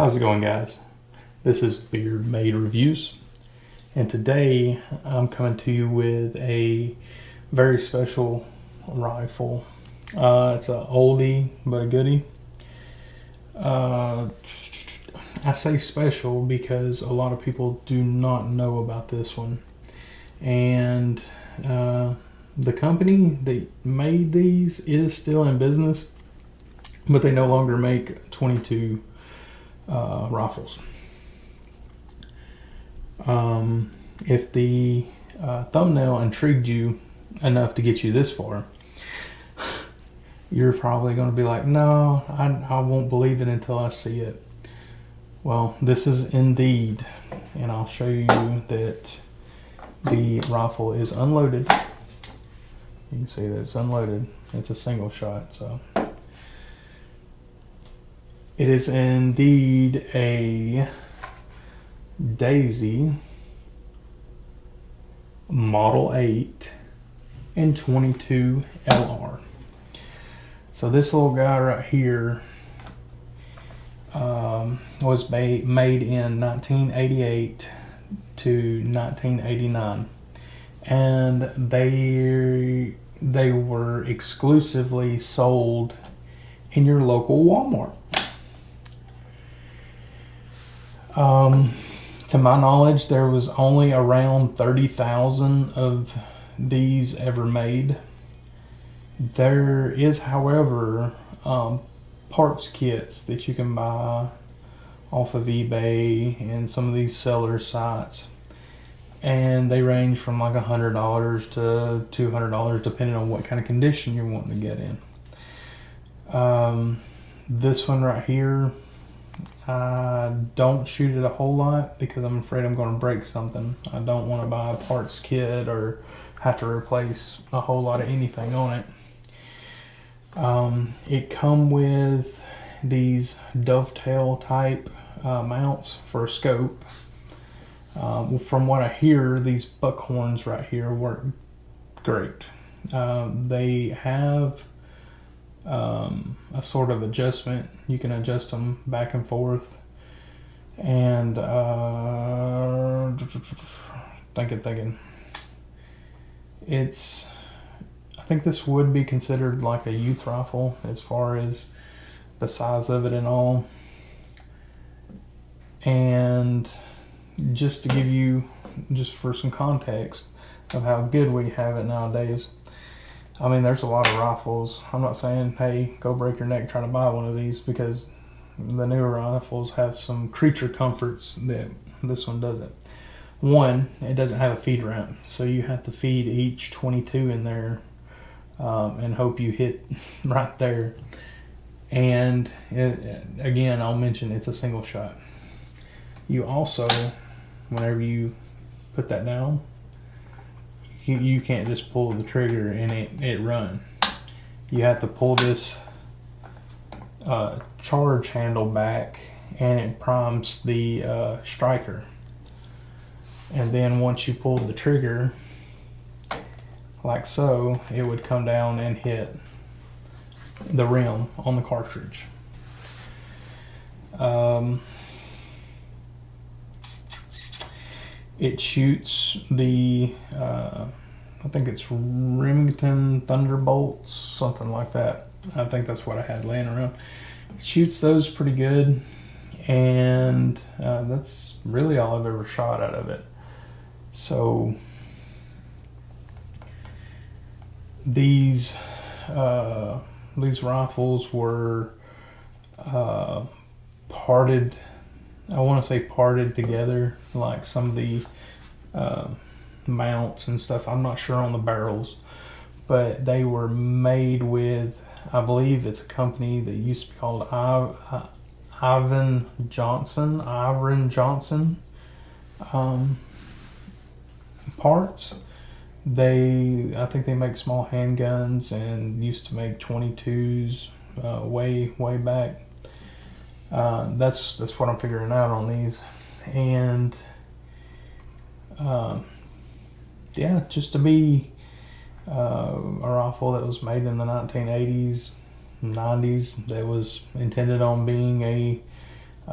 How's it going, guys? This is Beard Made Reviews, and today I'm coming to you with a very special rifle. It's an oldie but a goodie. I say special because a lot of people do not know about this one, and the company that made these is still in business, but they no longer make 22 rifles. If the thumbnail intrigued you enough to get you this far, you're probably going to be like, no, I won't believe it until I see it. Well, this is indeed, and I'll show you that the rifle is unloaded. You can see that it's unloaded. It's a single shot, so it is indeed a Daisy Model 8 and 22 LR. So this little guy right here was made in 1988 to 1989, and they were exclusively sold in your local Walmart. To my knowledge, there was only around 30,000 of these ever made. There is, however, parts kits that you can buy off of eBay and some of these seller sites, and they range from like $100 to $200 depending on what kind of condition you're wanting to get in. This one right here, I don't shoot it a whole lot because I'm afraid I'm going to break something. I don't want to buy a parts kit or have to replace a whole lot of anything on it. It come with these dovetail type mounts for a scope. From what I hear, these buckhorns right here work great. They have a sort of adjustment. You can adjust them back and forth, and thinking it's, I think this would be considered like a youth rifle as far as the size of it and all. And just to give you, just for some context of how good we have it nowadays, I mean, there's a lot of rifles. I'm not saying, hey, go break your neck trying to buy one of these, because the newer rifles have some creature comforts that this one doesn't. One, it doesn't have a feed ramp, so you have to feed each 22 in there and hope you hit right there. And again, I'll mention it's a single shot. You also, whenever you put that down, you can't just pull the trigger and it run. You have to pull this charge handle back, and it primes the striker. And then once you pull the trigger, like so, it would come down and hit the rim on the cartridge. It shoots the I think it's Remington Thunderbolts, something like that. I think that's what I had laying around. It shoots those pretty good, and that's really all I've ever shot out of it. So these rifles were parted. I want to say parted together, like some of the mounts and stuff. I'm not sure on the barrels, but they were made with, I believe it's a company that used to be called Iron Johnson parts. I think they make small handguns and used to make 22s way back. That's what I'm figuring out on these. And yeah, just to be a rifle that was made in the 1980s, 90s, that was intended on being a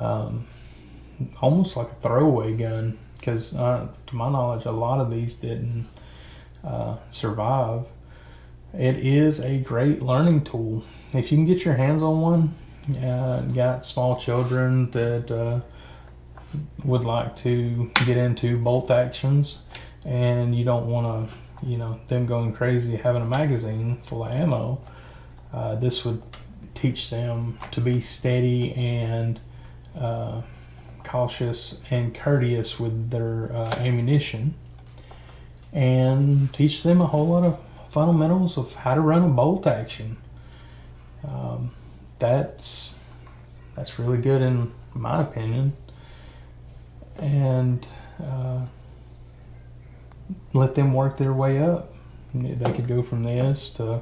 almost like a throwaway gun, because to my knowledge, a lot of these didn't survive. It is a great learning tool. If you can get your hands on one, got small children that would like to get into bolt actions, and you don't want to, them going crazy having a magazine full of ammo, this would teach them to be steady and cautious and courteous with their ammunition, and teach them a whole lot of fundamentals of how to run a bolt action. That's really good in my opinion, and let them work their way up. They could go from this to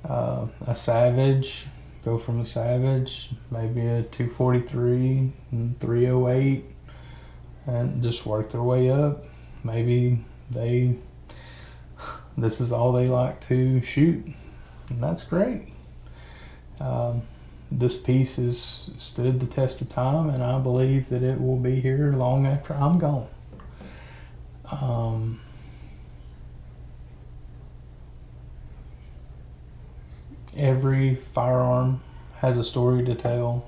a Savage, go from a Savage, maybe a 243 and 308, and just work their way up. Maybe this is all they like to shoot, and that's great. This piece has stood the test of time, and I believe that it will be here long after I'm gone. Every firearm has a story to tell,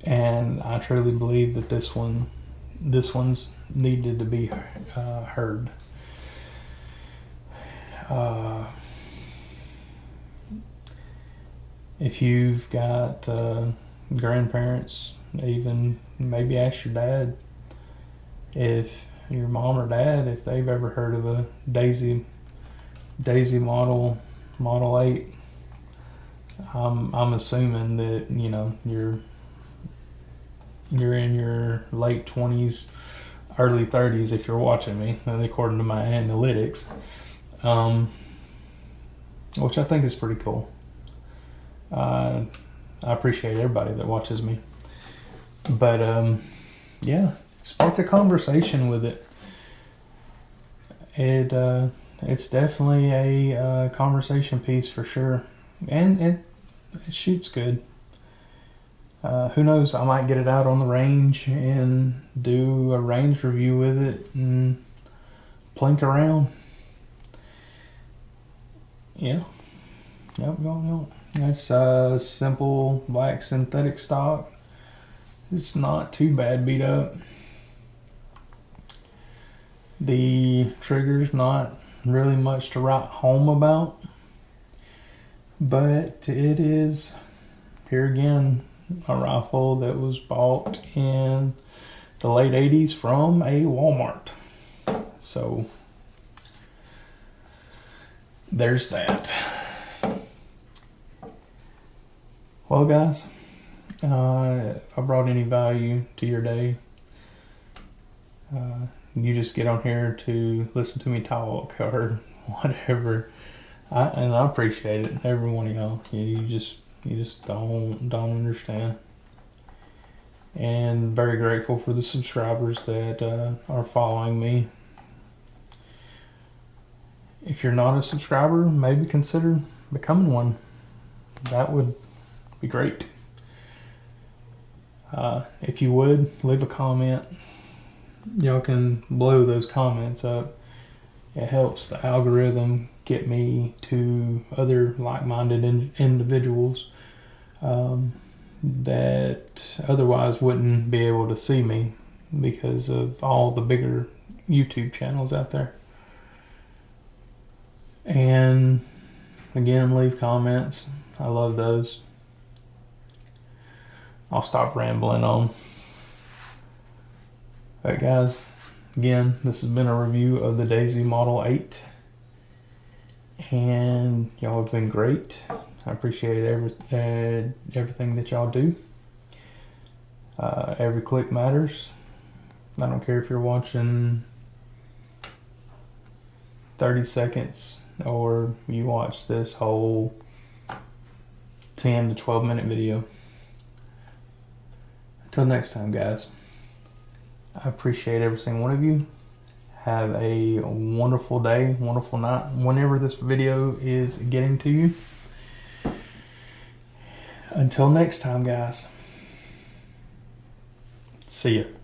and I truly believe that this one's needed to be heard. If you've got grandparents, even maybe ask your dad, if your mom or dad, if they've ever heard of a Daisy Model 8. I'm assuming that you're in your late 20s, early 30s if you're watching me, according to my analytics, which I think is pretty cool. I appreciate everybody that watches me, but yeah, spark a conversation with it. It's definitely a conversation piece for sure, and it shoots good. Who knows, I might get it out on the range and do a range review with it and plink around. Yeah. Yep. That's simple black synthetic stock. It's not too bad beat up. The trigger's not really much to write home about, but it is, here again, a rifle that was bought in the late 80s from a Walmart. So there's that. Well, guys, if I brought any value to your day, you just get on here to listen to me talk or whatever, and I appreciate it. Every one of y'all, you just don't understand. And very grateful for the subscribers that are following me. If you're not a subscriber, maybe consider becoming one. That would be great. If you would, leave a comment. Y'all can blow those comments up. It helps the algorithm get me to other like-minded individuals that otherwise wouldn't be able to see me because of all the bigger YouTube channels out there. And again, leave comments. I love those. I'll stop rambling on. Alright guys, again, this has been a review of the Daisy Model 8. And y'all have been great. I appreciate everything that y'all do. Every click matters. I don't care if you're watching 30 seconds or you watch this whole 10 to 12 minute video. Until next time, guys, I appreciate every single one of you. Have a wonderful day, wonderful night, whenever this video is getting to you. Until next time, guys. See ya.